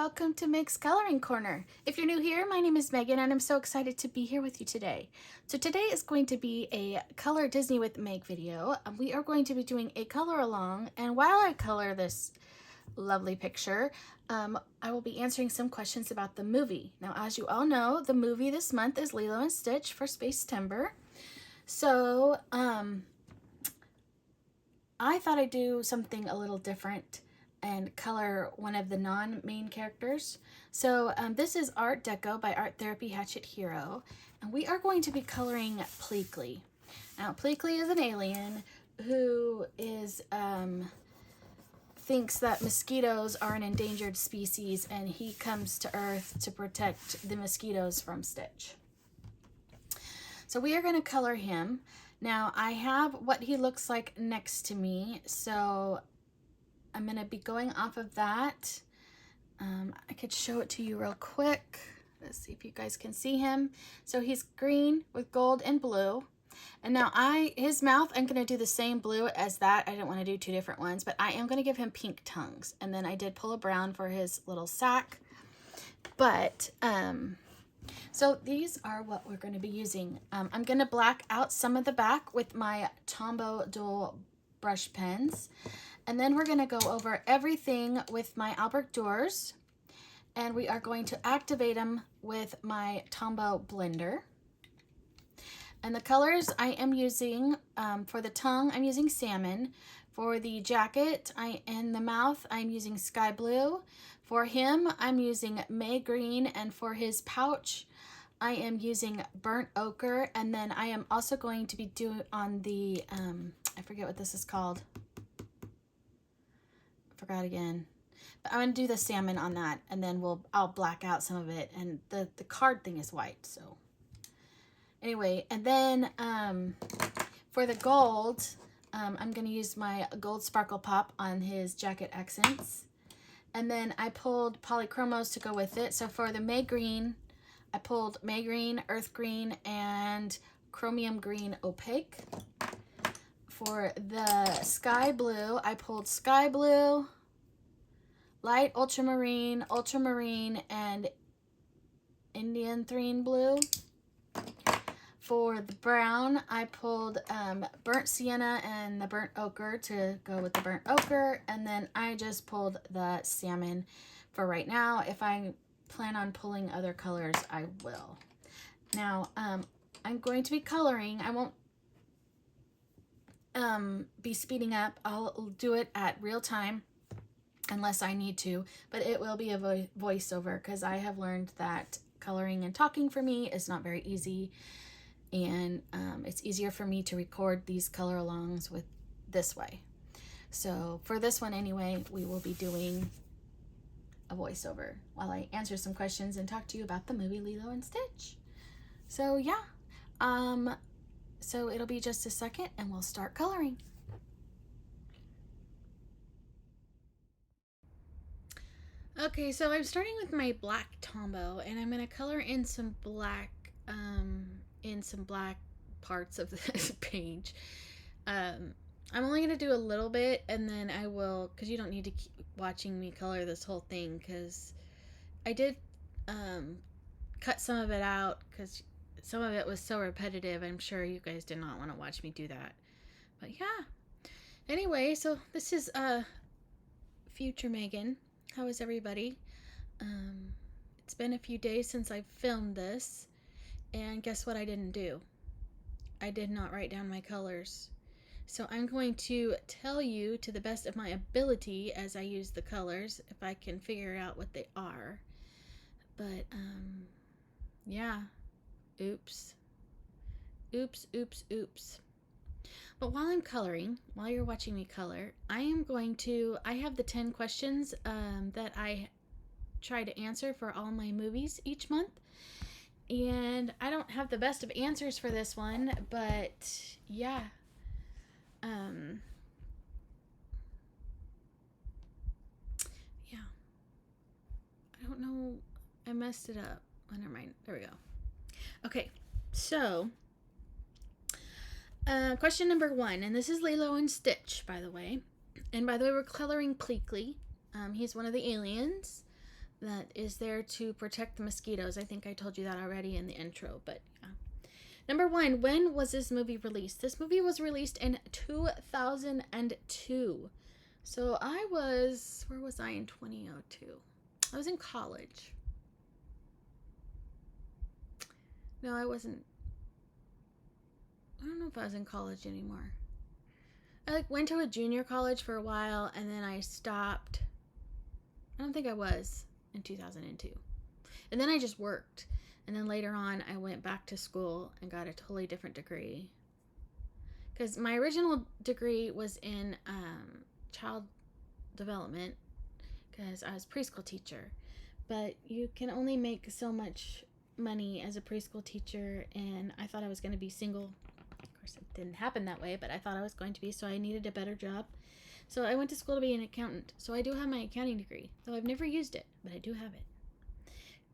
welcome to Meg's Coloring Corner. If you're new here, my name is Megan and I'm so excited to be here with you today. So today is going to be a Color Disney with Meg video. We are going to be doing a color along, and while I color this lovely picture, I will be answering some questions about the movie. Now, as you all know, the movie this month is Lilo and Stitch for Space-Timber. So I thought I'd do something a little different and color one of the non-main characters. So this is Art Deco by Art Therapy Hatchet Hero, and we are going to be coloring Pleakley. Now, Pleakley is an alien who is thinks that mosquitoes are an endangered species, and he comes to Earth to protect the mosquitoes from Stitch. So we are going to color him. Now, I have what he looks like next to me, so I'm going to be going off of that. I could show it to you real quick. Let's see if you guys can see him. So he's green with gold and blue. And now his mouth, I'm going to do the same blue as that. I didn't want to do two different ones, but I am going to give him pink tongues. And then I did pull a brown for his little sack. But, so these are what we're going to be using. I'm going to black out some of the back with my Tombow Dual brush pens. And then we're going to go over everything with my Albrecht Dürer, and we are going to activate them with my Tombow blender. And the colors I am using, for the tongue, I'm using salmon. For the jacket and the mouth, I'm using sky blue. For him, I'm using May green, and for his pouch, I am using burnt ochre. And then I am also going to be doing on the, I forget what this is called. Forgot again, but I'm gonna do the salmon on that, and then I'll black out some of it, and the card thing is white. So anyway, and then for the gold, I'm gonna use my gold sparkle pop on his jacket accents, and then I pulled polychromos to go with it. So for the May green, I pulled May green, earth green, and chromium green opaque. For the sky blue, I pulled sky blue, light ultramarine, and Indian threne blue. For the brown, I pulled burnt sienna and the burnt ochre to go with the burnt ochre. And then I just pulled the salmon for right now. If I plan on pulling other colors, I will. Now, I'm going to be coloring. I won't be speeding up. I'll do it at real time unless I need to, but it will be a voiceover because I have learned that coloring and talking for me is not very easy, and it's easier for me to record these color alongs with this way. So for this one anyway, we will be doing a voiceover while I answer some questions and talk to you about the movie Lilo and Stitch. So yeah, so it'll be just a second and we'll start coloring. Okay, so I'm starting with my black Tombow, and I'm going to color in some black parts of this page. I'm only going to do a little bit, and then I will, because you don't need to keep watching me color this whole thing, because I did cut some of it out because some of it was so repetitive. I'm sure you guys did not want to watch me do that. But yeah. Anyway, so this is future Megan. How is everybody? It's been a few days since I filmed this. And guess what I didn't do? I did not write down my colors. So I'm going to tell you to the best of my ability as I use the colors, if I can figure out what they are. But, yeah. Oops. Oops, oops, oops. But while I'm coloring, while you're watching me color, I have the 10 questions that I try to answer for all my movies each month. And I don't have the best of answers for this one, but yeah. Yeah. I don't know. I messed it up. Oh, never mind. There we go. Okay, so question number 1, and this is Lilo and Stitch, by the way. And by the way, we're coloring Pleakley. He's one of the aliens. that is there to protect the mosquitoes. I think I told you that already in the intro, but yeah. Number 1, when was this movie released? This movie was released in 2002. So where was I in 2002? I was in college. No, I wasn't. I don't know if I was in college anymore. I went to a junior college for a while and then I stopped. I don't think I was in 2002. And then I just worked. And then later on, I went back to school and got a totally different degree. Because my original degree was in child development, because I was a preschool teacher. But you can only make so much money as a preschool teacher, and I thought I was going to be single. Of course, it didn't happen that way, but I thought I was going to be, so I needed a better job. So I went to school to be an accountant. So I do have my accounting degree, though I've never used it, but I do have it.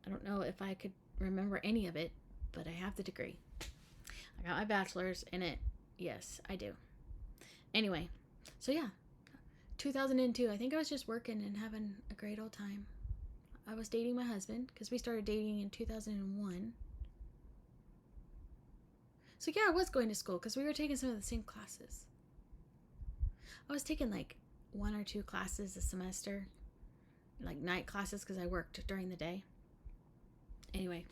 I don't know if I could remember any of it, but I have the degree. I got my bachelor's in it. Yes, I do. Anyway, so yeah, 2002. I think I was just working and having a great old time. I was dating my husband because we started dating in 2001. So yeah, I was going to school because we were taking some of the same classes. I was taking like 1 or 2 classes a semester, like night classes because I worked during the day. Anyway,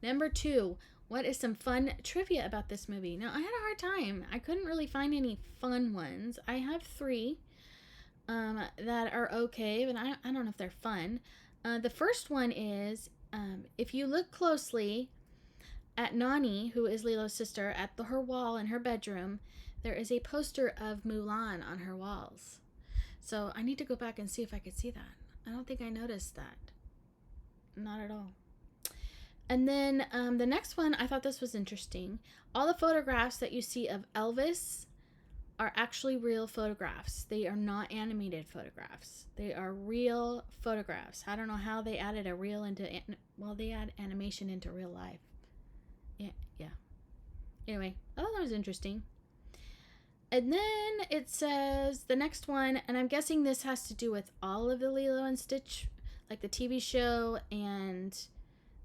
number 2, what is some fun trivia about this movie? Now, I had a hard time. I couldn't really find any fun ones. I have 3 that are okay, but I don't know if they're fun. The first one is, if you look closely at Nani, who is Lilo's sister, at her wall in her bedroom, there is a poster of Mulan on her walls. So I need to go back and see if I could see that. I don't think I noticed that. Not at all. And then the next one, I thought this was interesting. All the photographs that you see of Elvis are actually real photographs. They are not animated photographs. They are real photographs. I don't know how they added a real into, they add animation into real life. Yeah. Anyway, I thought that was interesting. And then it says the next one, and I'm guessing this has to do with all of the Lilo and Stitch, like the TV show and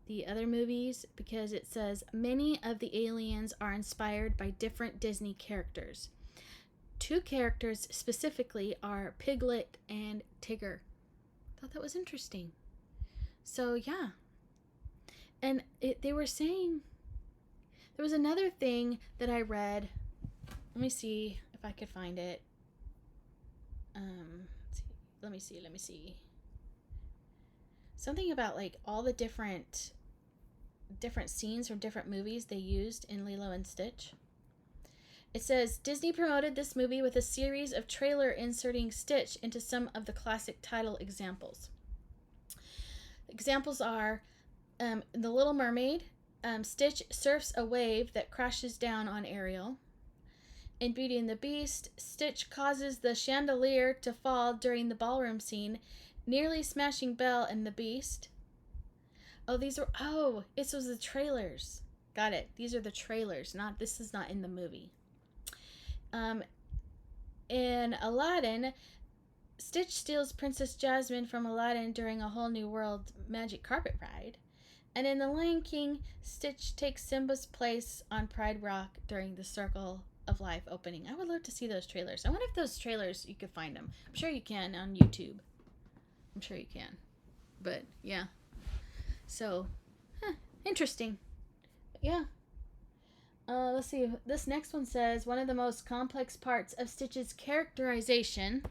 the other movies, because it says many of the aliens are inspired by different Disney characters. 2 characters specifically are Piglet and Tigger. Thought that was interesting. So yeah. And they were saying, there was another thing that I read. Let me see if I could find it. Let me see. Something about like all the different scenes from different movies they used in Lilo and Stitch. It says Disney promoted this movie with a series of trailer inserting Stitch into some of the classic title examples. Examples are The Little Mermaid. Stitch surfs a wave that crashes down on Ariel. In Beauty and the Beast, Stitch causes the chandelier to fall during the ballroom scene, nearly smashing Belle and the Beast. This was the trailers. Got it. These are the trailers. This is not in the movie. In Aladdin, Stitch steals Princess Jasmine from Aladdin during a Whole New World magic carpet ride. And in The Lion King, Stitch takes Simba's place on Pride Rock during the Circle of Life opening. I would love to see those trailers. I wonder if those trailers, you could find them. I'm sure you can on YouTube. I'm sure you can. But, yeah. So, interesting. But, yeah. Let's see. This next one says, one of the most complex parts of Stitch's characterization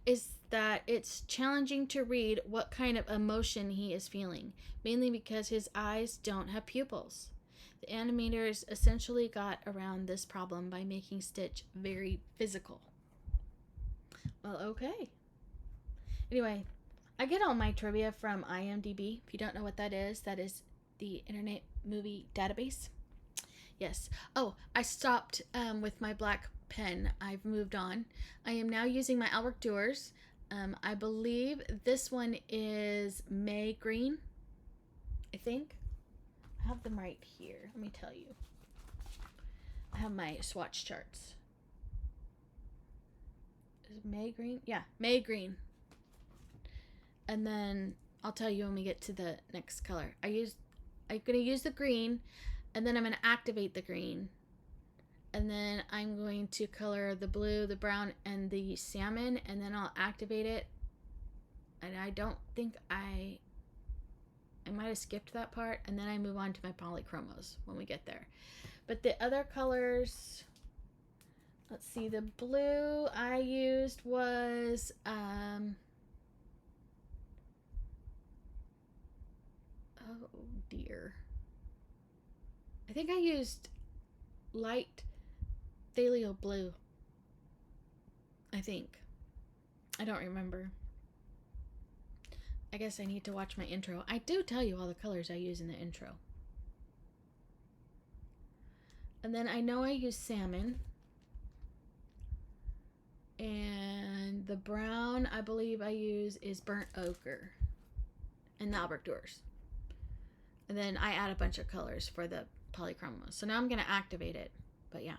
is that it's challenging to read what kind of emotion he is feeling, mainly because his eyes don't have pupils. The animators essentially got around this problem by making Stitch very physical. Well, okay. Anyway, I get all my trivia from IMDb. If you don't know what that is the Internet Movie Database. Yes. Oh, I stopped with my black pen. I've moved on. I am now using my Albrecht Dürer. I believe this one is May Green, I think. I have them right here. Let me tell you. I have my swatch charts. Is it May Green? Yeah, May Green. and then I'll tell you when we get to the next color. I'm going to use the green, and then I'm going to activate the green. And then I'm going to color the blue, the brown, and the salmon, and then I'll activate it. And I don't think I might have skipped that part, and then I move on to my polychromos when we get there. But the other colors, let's see, the blue I used was oh dear. I think I used light Lilo blue. I think. I don't remember. I guess I need to watch my intro. I do tell you all the colors I use in the intro. And then I know I use salmon. And the brown I believe I use is burnt ochre and Albrechtors. And then I add a bunch of colors for the polychromos. So now I'm going to activate it. But yeah.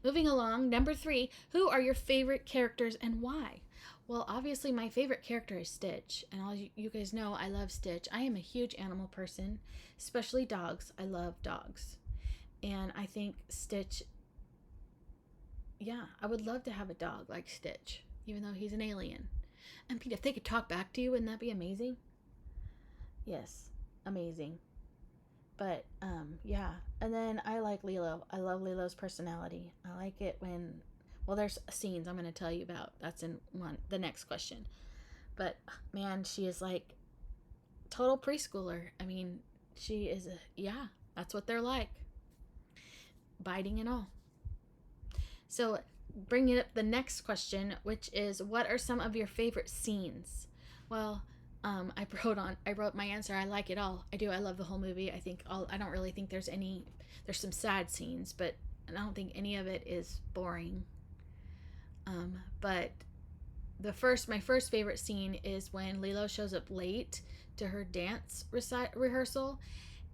Moving along, number 3, who are your favorite characters and why? Well, obviously my favorite character is Stitch, and all you guys know I love Stitch. I am a huge animal person, especially dogs. I love dogs. And I think Stitch, yeah, I would love to have a dog like Stitch, even though he's an alien. And Pete, if they could talk back to you, wouldn't that be amazing? Yes, amazing. But yeah, and then I like Lilo. I love Lilo's personality. I like it when, well, there's scenes I'm going to tell you about. That's in the next question. But man, she is like total preschooler. I mean, she is yeah, that's what they're like, biting and all. So bringing up the next question, which is, what are some of your favorite scenes? Well, I wrote my answer. I like it all. I do. I love the whole movie. I don't really think there's some sad scenes, but I don't think any of it is boring. But my first favorite scene is when Lilo shows up late to her dance rehearsal,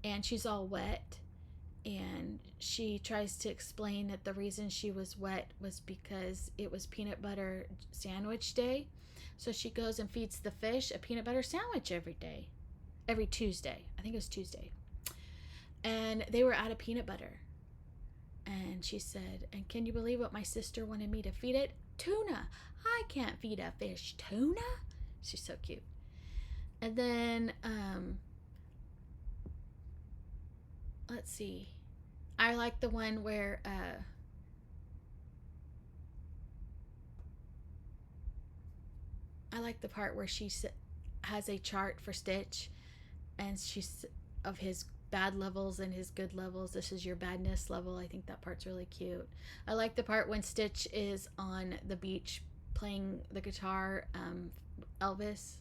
and she's all wet, and she tries to explain that the reason she was wet was because it was peanut butter sandwich day. So she goes and feeds the fish a peanut butter sandwich every Tuesday. I think it was Tuesday. And they were out of peanut butter. And she said, and can you believe what my sister wanted me to feed it? Tuna. I can't feed a fish tuna. She's so cute. And then, let's see. I like the one where, I like the part where she has a chart for Stitch, and she's of his bad levels and his good levels. This is your badness level. I think that part's really cute. I like the part when Stitch is on the beach playing the guitar, Elvis.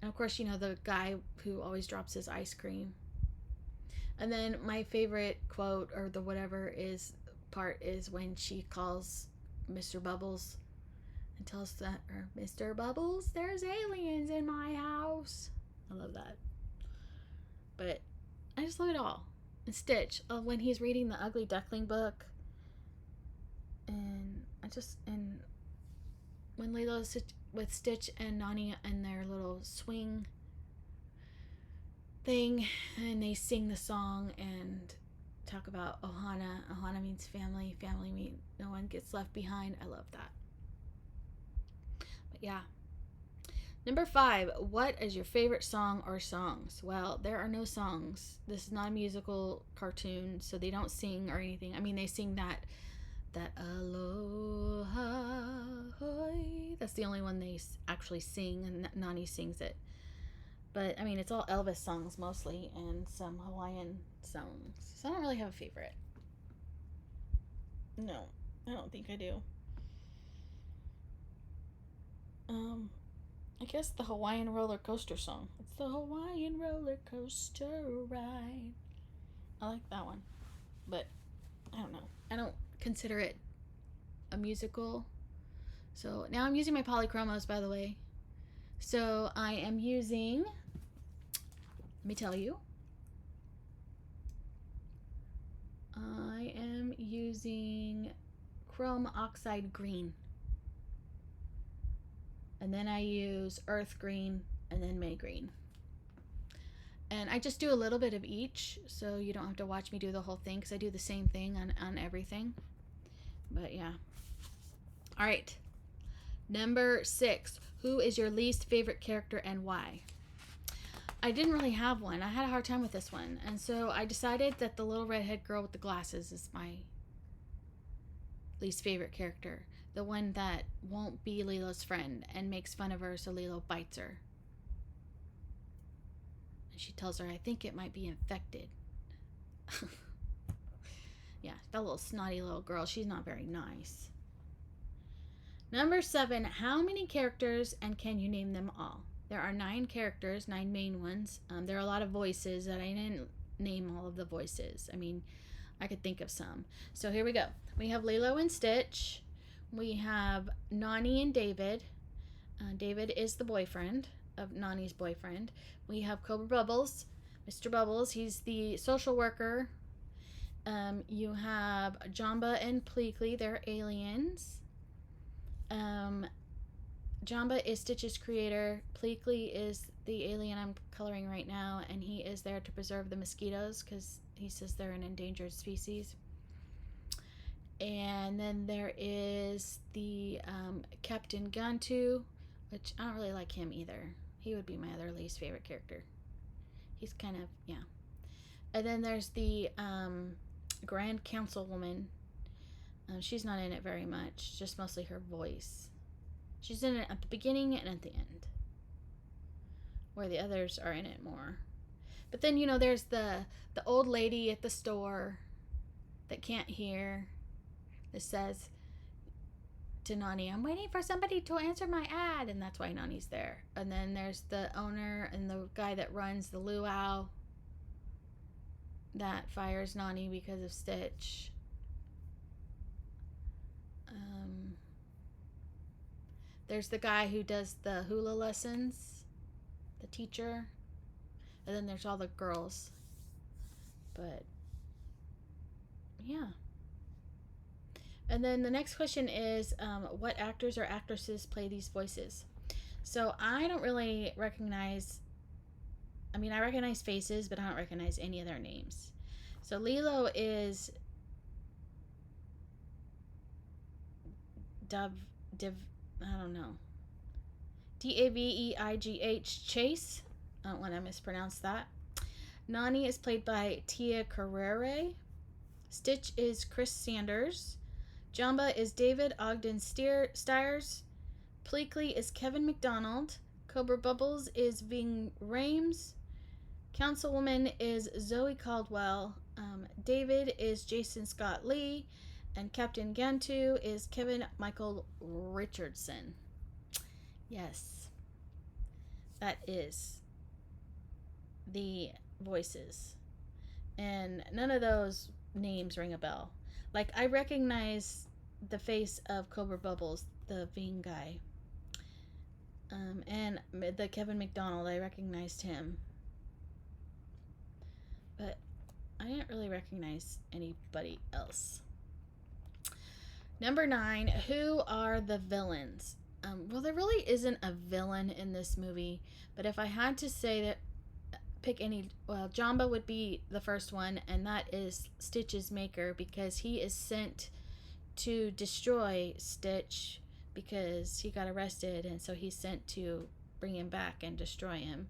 And of course, you know, the guy who always drops his ice cream. And then my favorite quote or the whatever is when she calls Mr. Bubbles and tells that, or Mr. Bubbles, there's aliens in my house. I love that. But I just love it all. And Stitch, when he's reading the Ugly Duckling book, and when Lilo's with Stitch and Nani and their little swing thing, and they sing the song and talk about Ohana. Ohana means family. Family means no one gets left behind. I love that. But yeah. Number 5, what is your favorite song or songs? Well, there are no songs. This is not a musical cartoon, so they don't sing or anything. I mean, they sing that aloha hoi. That's the only one they actually sing, and Nani sings it. But, I mean, it's all Elvis songs mostly, and some Hawaiian songs. So I don't really have a favorite. No, I don't think I do. I guess the Hawaiian roller coaster song. It's the Hawaiian roller coaster ride. I like that one. But, I don't know. I don't consider it a musical. So, now I'm using my polychromos, by the way. So, I am using... Let me tell you. I am using chrome oxide green. And then I use earth green and then May green. And I just do a little bit of each, so you don't have to watch me do the whole thing, because I do the same thing on everything. But yeah. All right. Number 6. Who is your least favorite character and why? I didn't really have one. I had a hard time with this one. And so I decided that the little redhead girl with the glasses is my least favorite character. The one that won't be Lilo's friend and makes fun of her, so Lilo bites her. She tells her, I think it might be infected. Yeah, that little snotty little girl. She's not very nice. Number 7. How many characters, and can you name them all? There are 9 characters, 9 main ones. There are a lot of voices that I didn't name all of the voices. I mean, I could think of some. So here we go. We have Lilo and Stitch. We have Nani and David. David is the boyfriend of Nani's boyfriend. We have Cobra Bubbles, Mr. Bubbles. He's the social worker. You have Jamba and Pleakley. They're aliens. Jamba is Stitch's creator. Pleakley is the alien I'm coloring right now, and he is there to preserve the mosquitoes because he says they're an endangered species. And then there is the Captain Gantu, which I don't really like him either. He would be my other least favorite character. He's kind of, yeah. And then there's the Grand Councilwoman. She's not in it very much, just mostly her voice. She's in it at the beginning and at the end, where the others are in it more. But then, there's the old lady at the store that can't hear, that says to Nani, I'm waiting for somebody to answer my ad, and that's why Nani's there. And then there's the owner and the guy that runs the luau that fires Nani because of Stitch. There's the guy who does the hula lessons, the teacher, and then there's all the girls. But yeah. And then the next question is, what actors or actresses play these voices? So I don't really recognize, I recognize faces, but I don't recognize any of their names. So Lilo is I don't know. Daveigh Chase. I don't want to mispronounce that. Nani is played by Tia Carrere. Stitch is Chris Sanders. Jamba is David Ogden Stiers. Pleakley is Kevin McDonald. Cobra Bubbles is Ving Rhames. Councilwoman is Zoe Caldwell. David is Jason Scott Lee. And Captain Gantu is Kevin Michael Richardson. Yes. That is the voices. And none of those names ring a bell. Like, I recognize the face of Cobra Bubbles, the Ving guy. And the Kevin McDonald, I recognized him. But I didn't really recognize anybody else. Number 9, who are the villains? Well, there really isn't a villain in this movie, but if I had to say that, pick any, well, Jamba would be the first one, and that is Stitch's maker, because he is sent to destroy Stitch because he got arrested, and so he's sent to bring him back and destroy him.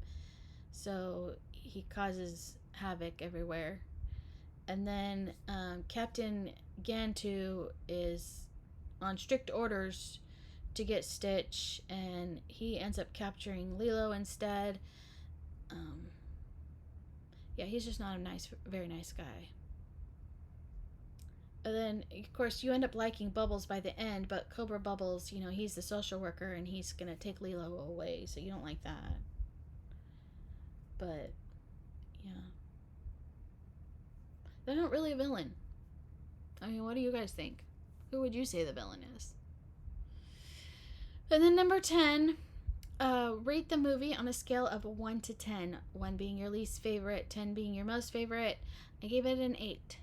So he causes havoc everywhere. And then Captain Gantu is on strict orders to get Stitch, and he ends up capturing Lilo instead. Yeah, he's just not a very nice guy. And then, of course, you end up liking Bubbles by the end, but Cobra Bubbles, he's the social worker, and he's going to take Lilo away, so you don't like that. But, yeah. They're not really a villain. What do you guys think? Who would you say the villain is? And then number 10, rate the movie on a scale of 1 to 10. 1 being your least favorite, 10 being your most favorite. I gave it an 8.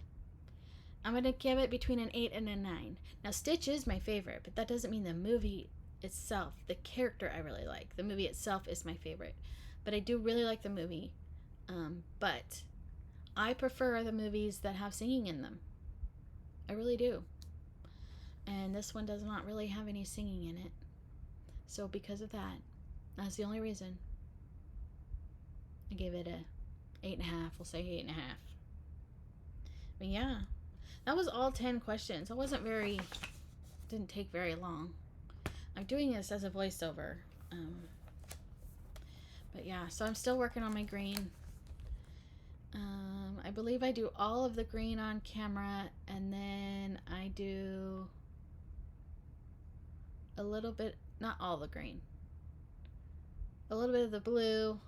I'm going to give it between an 8 and a 9. Now, Stitch is my favorite, but that doesn't mean the movie itself, the character I really like. The movie itself is my favorite. But I do really like the movie. But I prefer the movies that have singing in them. I really do. And this one does not really have any singing in it. So because of that, that's the only reason I gave it a 8.5. We'll say 8.5. But yeah, that was all 10 questions. It didn't take very long. I'm doing this as a voiceover. But yeah, so I'm still working on my green. I believe I do all of the green on camera, and then I do a little bit, not all the green, a little bit of the blue,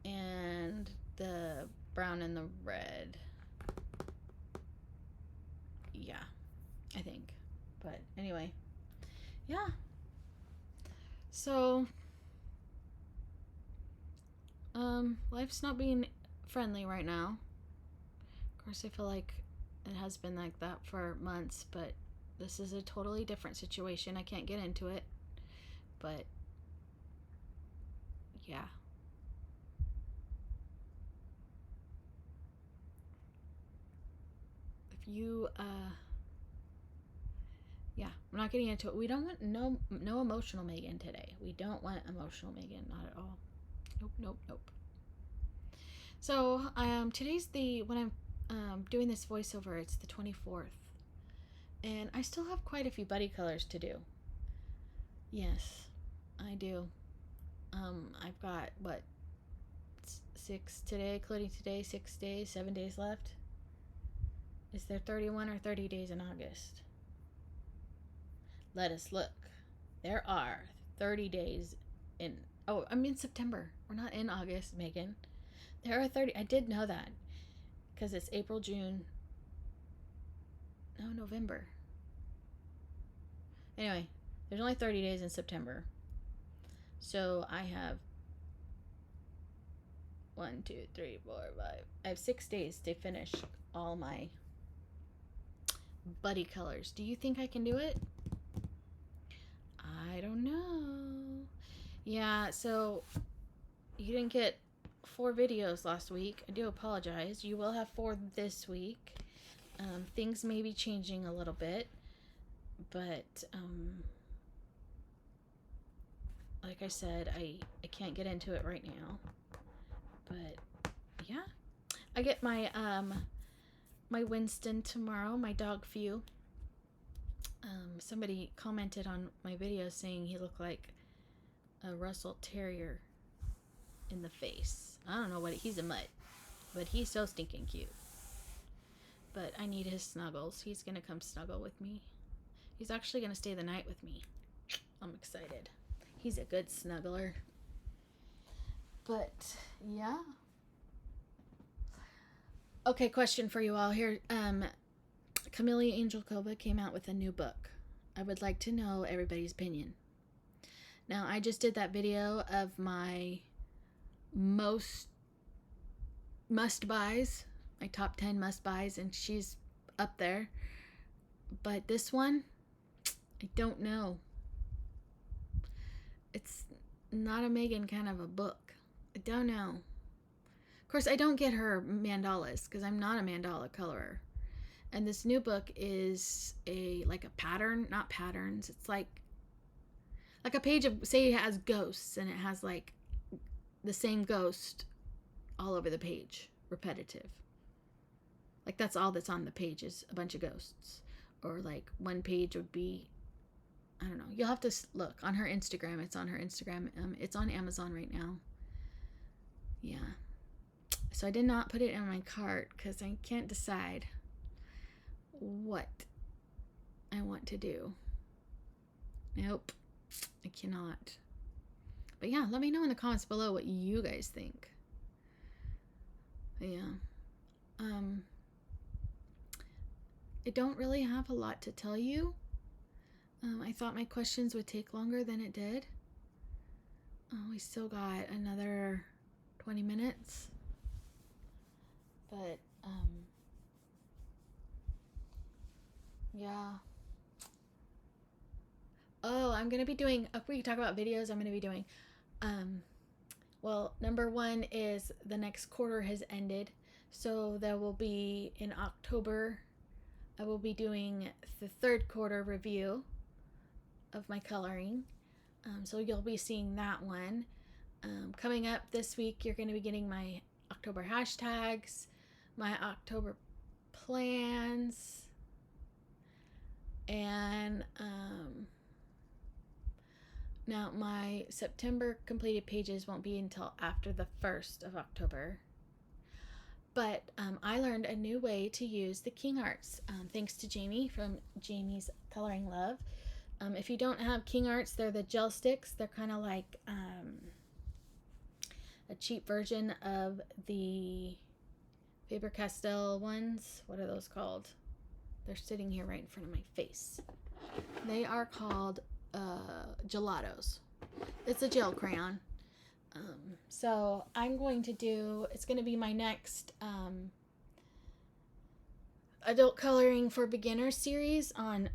and the brown and the red. Yeah, I think. But anyway, yeah. So, life's not being friendly right now. Of course, I feel like it has been like that for months, but this is a totally different situation. I can't get into it, but yeah. If you, yeah, I'm not getting into it. We don't want no emotional Megan today. We don't want emotional Megan, not at all. Nope. So, today's when I'm doing this voiceover, it's the 24th. And I still have quite a few buddy colors to do. Yes, I do. I've got, 6 today, including today, 6 days, 7 days left. Is there 31 or 30 days in August? Let us look. There are 30 days in, I'm in September. We're not in August, Megan. There are 30, I did know that. Because it's April, June, November. Anyway, there's only 30 days in September. So I have 1, 2, 3, 4, 5. I have 6 days to finish all my buddy colors. Do you think I can do it? I don't know. Yeah, so you didn't get 4 videos last week. I do apologize. You will have 4 this week. Things may be changing a little bit, but like I said, I can't get into it right now. But yeah, I get my my Winston tomorrow, my dog Few. Somebody commented on my video saying he looked like a Russell Terrier in the face. I don't know what, he's a mutt, but he's so stinking cute. But I need his snuggles. He's gonna come snuggle with me. He's actually gonna stay the night with me. I'm excited. He's a good snuggler. But yeah. Okay, question for you all here. Camellia Angel Cova came out with a new book. I would like to know everybody's opinion. Now, I just did that video of my most must-buys, my top 10 must-buys, and she's up there. But this one, I don't know. It's not a Megan kind of a book. I don't know. Of course, I don't get her mandalas because I'm not a mandala colorer. And this new book is like a pattern, not patterns. It's like a page of, say it has ghosts, and it has like the same ghost all over the page, repetitive. Like that's all that's on the page is a bunch of ghosts. Or like one page would be, I don't know. You'll have to look on her Instagram. It's on her Instagram. It's on Amazon right now. Yeah. So I did not put it in my cart because I can't decide what I want to do. Nope. I cannot. But yeah, let me know in the comments below what you guys think. Yeah. I don't really have a lot to tell you. I thought my questions would take longer than it did. We still got another 20 minutes. But, yeah. I'm going to be doing, if we talk about videos, I'm going to be doing, well, number one is the next quarter has ended. So there will be in October, I will be doing the third quarter review of my coloring. So you'll be seeing that one. Coming up this week, you're going to be getting my October hashtags, my October plans, and now my September completed pages won't be until after the 1st of October. But I learned a new way to use the King Arts, thanks to Jamie from Jamie's Coloring Love. If you don't have King Arts, they're the gel sticks. They're kind of like a cheap version of the Faber-Castell ones. What are those called? They're sitting here right in front of my face. They are called gelatos. It's a gel crayon. So I'm going to do, it's going to be my next adult coloring for beginners series on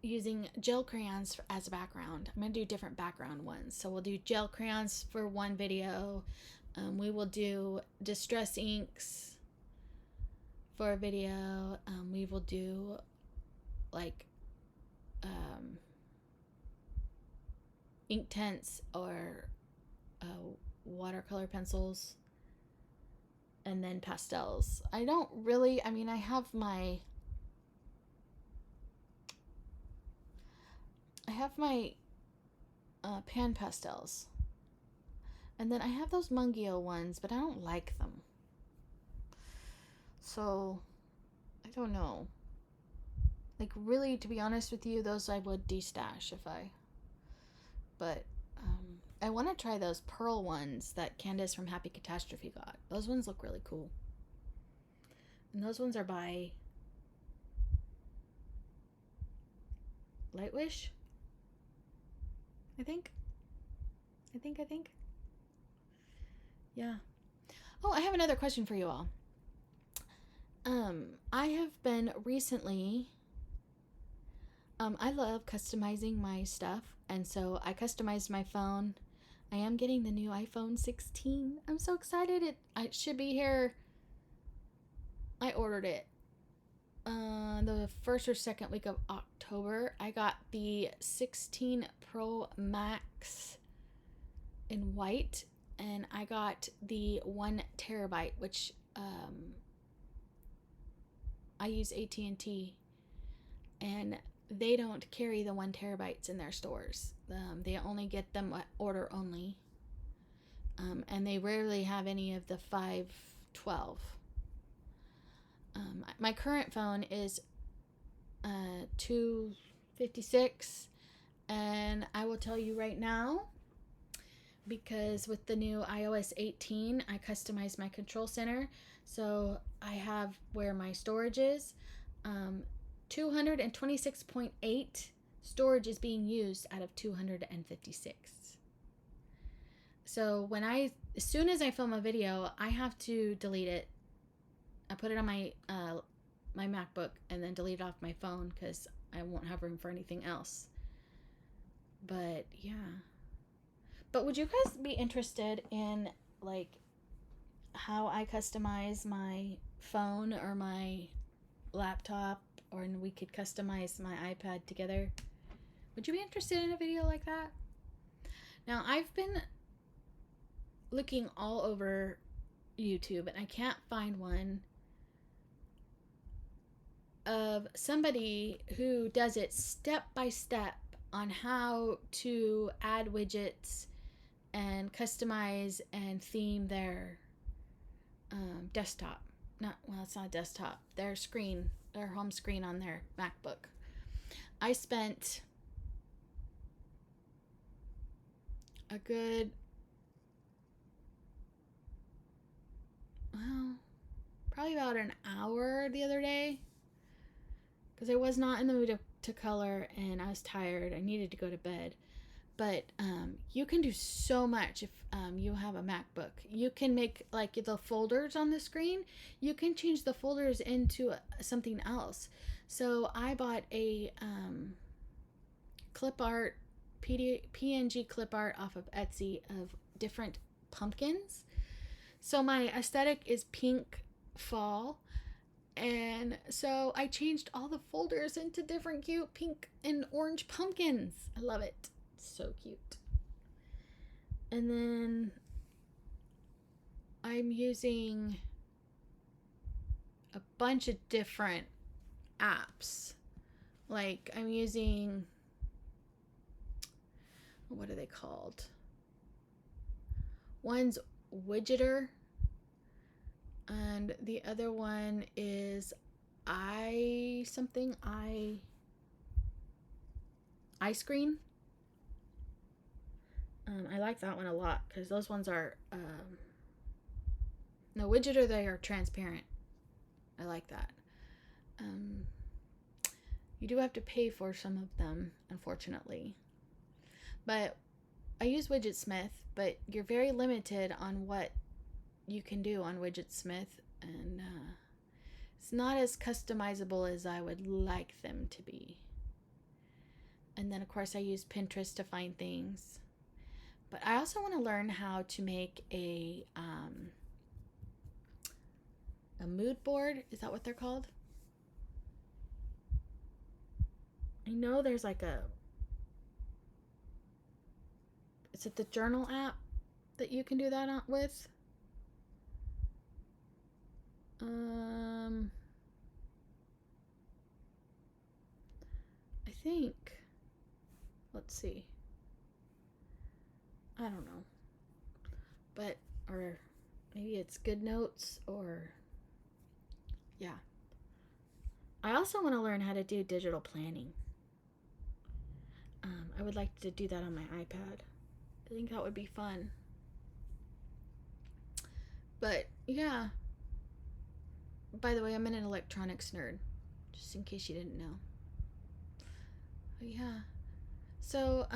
using gel crayons as a background. I'm going to do different background ones. So we'll do gel crayons for one video. We will do distress inks for a video. We will do like ink tints or watercolor pencils, and then pastels. I have my pan pastels, and then I have those Mungio ones, but I don't like them, so I don't know. Like, really, to be honest with you, those I would destash but I want to try those pearl ones that Candace from Happy Catastrophe got. Those ones look really cool. And those ones are by Lightwish, I think. Yeah. Oh, I have another question for you all. I have been recently, I love customizing my stuff, and so I customized my phone. I am getting the new iPhone 16. I'm so excited. It should be here. I ordered it the first or second week of October. I got the 16 Pro Max in white, and I got the 1 terabyte, which I use AT&T, and they don't carry the 1 terabytes in their stores. They only get them at order only, and they rarely have any of the 512. My current phone is 256, and I will tell you right now, because with the new iOS 18, I customized my control center. So I have where my storage is. 226.8 storage is being used out of 256. So as soon as I film a video, I have to delete it. I put it on my my MacBook and then delete it off my phone because I won't have room for anything else. But yeah. But would you guys be interested in like how I customize my phone or my laptop, or we could customize my iPad together? Would you be interested in a video like that? Now, I've been looking all over YouTube and I can't find one of somebody who does it step by step on how to add widgets and customize and theme their desktop. It's not a desktop. Their screen, their home screen on their MacBook. I spent a good, probably about an hour the other day, because I was not in the mood to color and I was tired. I needed to go to bed. But you can do so much if you have a MacBook. You can make like the folders on the screen. You can change the folders into something else. So I bought a clip art, PNG clip art off of Etsy of different pumpkins. So my aesthetic is pink fall. And so I changed all the folders into different cute pink and orange pumpkins. I love it. It's so cute. And then I'm using a bunch of different apps. Like I'm using, what are they called? One's Widgeter, and the other one is iScreen. I like that one a lot because those ones are no, Widgeter, they are transparent. I like that. You do have to pay for some of them, unfortunately. But I use Widgetsmith, but you're very limited on what you can do on Widgetsmith, and it's not as customizable as I would like them to be. And then, of course, I use Pinterest to find things. But I also want to learn how to make a mood board. Is that what they're called? I know there's like is it the journal app that you can do that with? I think, let's see. I don't know. But, or maybe it's Good Notes, or, yeah. I also want to learn how to do digital planning. I would like to do that on my iPad. I think that would be fun. But, yeah. By the way, I'm an electronics nerd, just in case you didn't know. But yeah. So,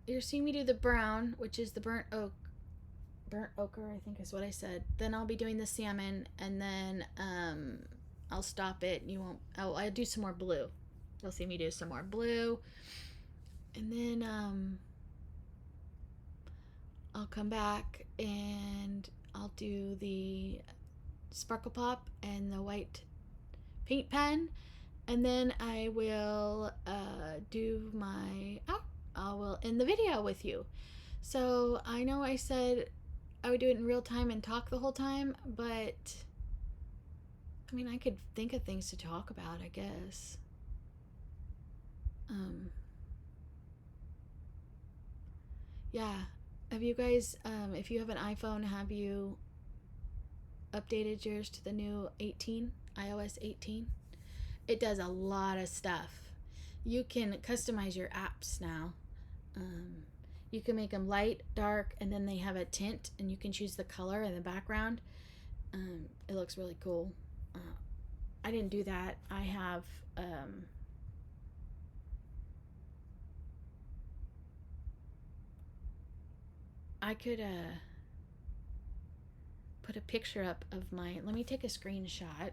you're seeing me do the brown, which is the burnt ochre, I think is what I said. Then I'll be doing the salmon, and then I'll stop it. You won't. Oh, I'll do some more blue. You'll see me do some more blue, and then I'll come back and I'll do the sparkle pop and the white paint pen, and then I will do my I will end the video with you. So I know I said I would do it in real time and talk the whole time, but I mean, I could think of things to talk about, I guess. Yeah. Have you guys, if you have an iPhone, have you updated yours to the new 18, iOS 18? It does a lot of stuff. You can customize your apps now. You can make them light, dark, and then they have a tint, and you can choose the color in the background. It looks really cool. I didn't do that. I have I could put a picture up of my, let me take a screenshot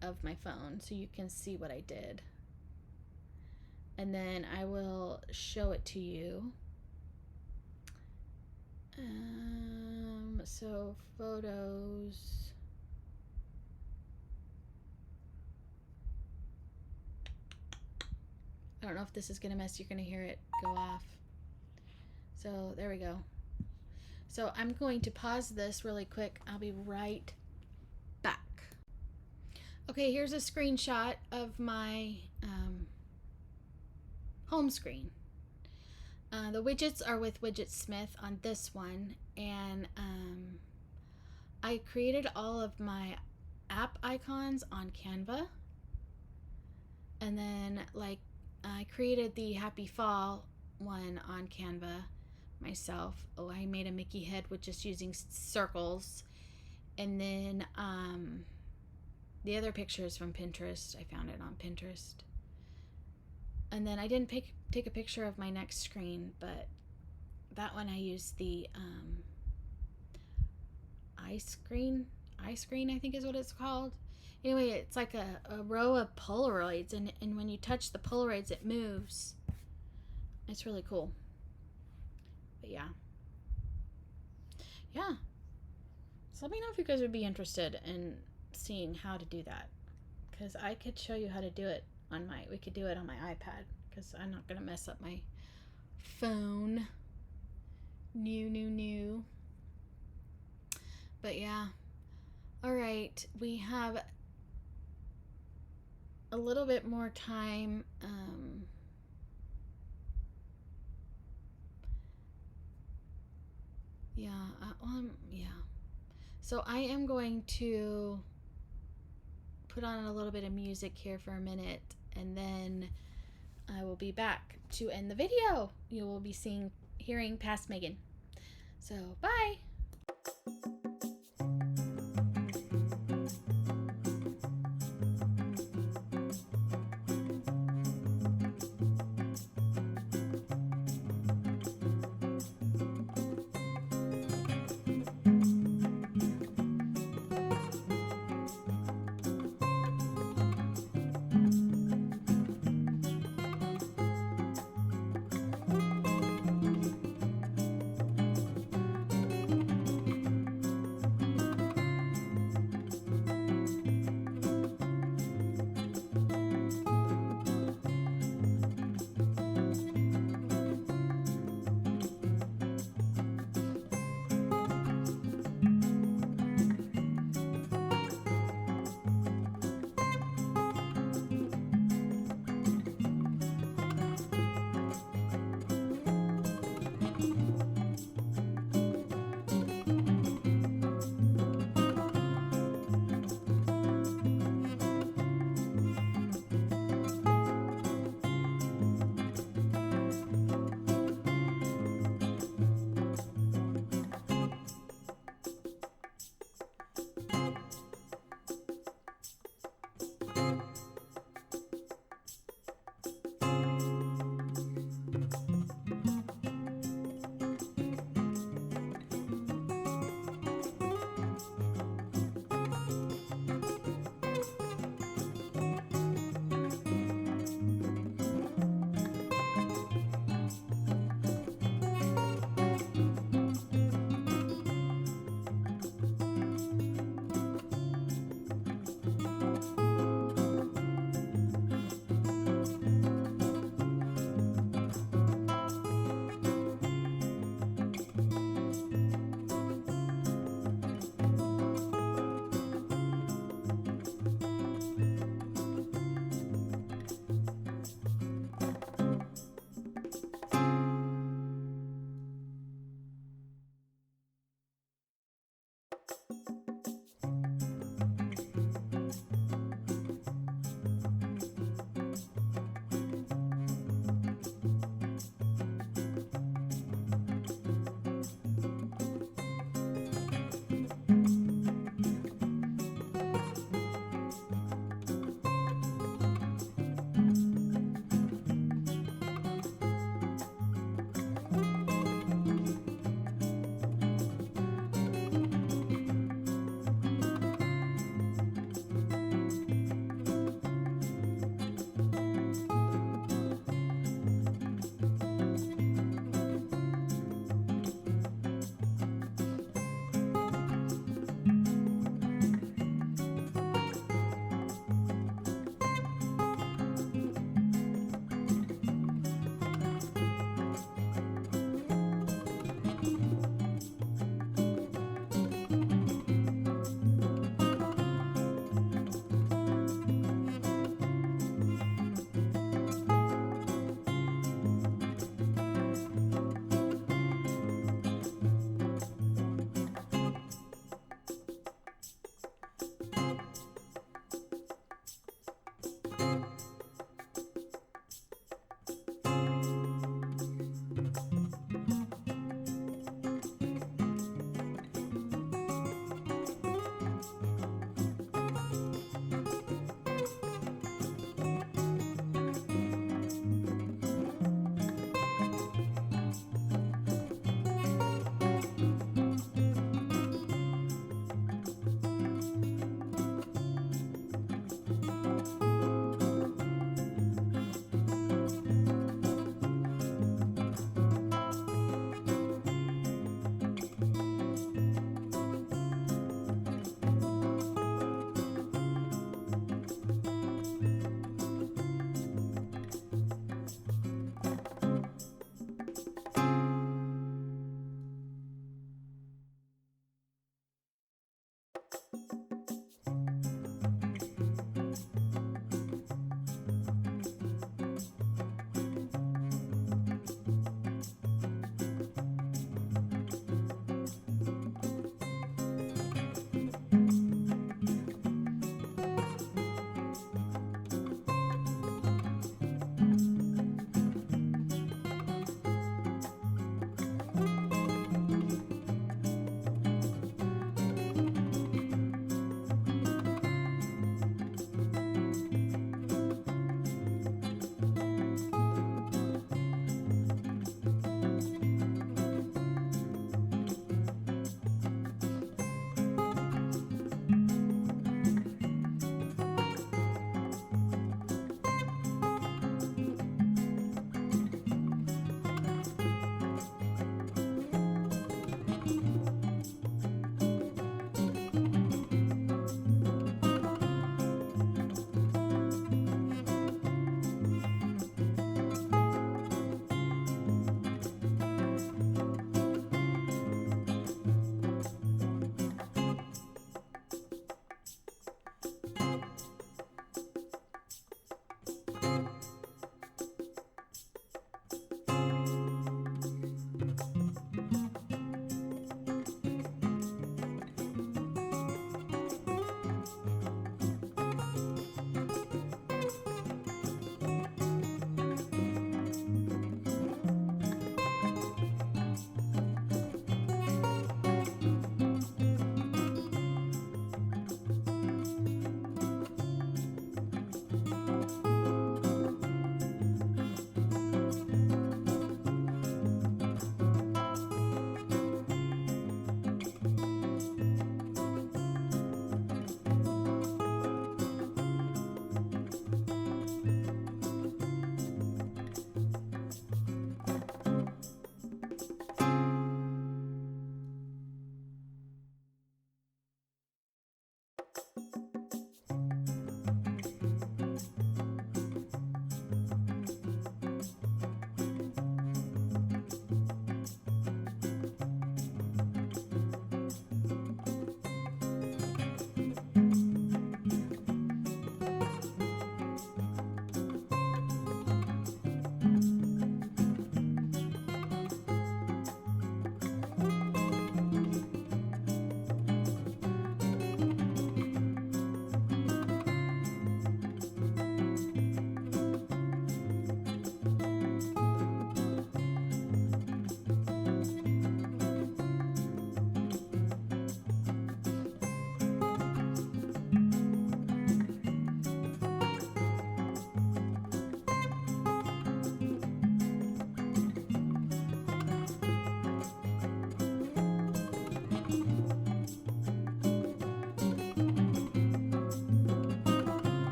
of my phone so you can see what I did, and then I will show it to you. So photos, I don't know if this is gonna mess, you're gonna hear it go off. So there we go. So I'm going to pause this really quick. I'll be right back. Okay, here's a screenshot of my home screen. The widgets are with Widgetsmith on this one, and I created all of my app icons on Canva, and then like I created the Happy Fall one on Canva myself. Oh, I made a Mickey head with just using circles, and then the other picture is from Pinterest. I found it on Pinterest. And then I didn't take a picture of my next screen, but that one I used the iScreen, I think is what it's called. Anyway, it's like a row of Polaroids, and when you touch the Polaroids, it moves. It's really cool. But yeah. Yeah. So let me know if you guys would be interested in seeing how to do that. Because I could show you how to do it on we could do it on my iPad. Because I'm not going to mess up my phone. New. But yeah. All right. We have a little bit more time. Yeah. So I am going to put on a little bit of music here for a minute, and then I will be back to end the video. You will be hearing past Megan. So bye.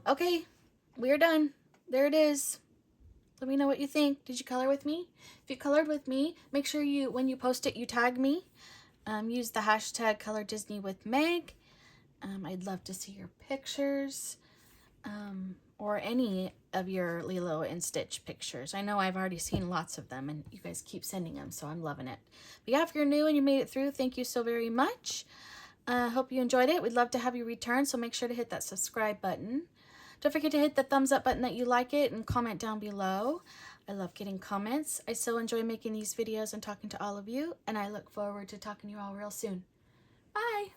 Okay, we're done. There it is. Let me know what you think. Did you color with me? If you colored with me, make sure you, when you post it, you tag me. Use the hashtag #ColorDisneyWithMeg. I'd love to see your pictures, or any of your Lilo and Stitch pictures. I know I've already seen lots of them, and you guys keep sending them, so I'm loving it. But yeah, if you're new and you made it through, thank you so very much. Hope you enjoyed it. We'd love to have you return, so make sure to hit that subscribe button. Don't forget to hit the thumbs up button that you like it, and comment down below. I love getting comments. I so enjoy making these videos and talking to all of you, and I look forward to talking to you all real soon. Bye!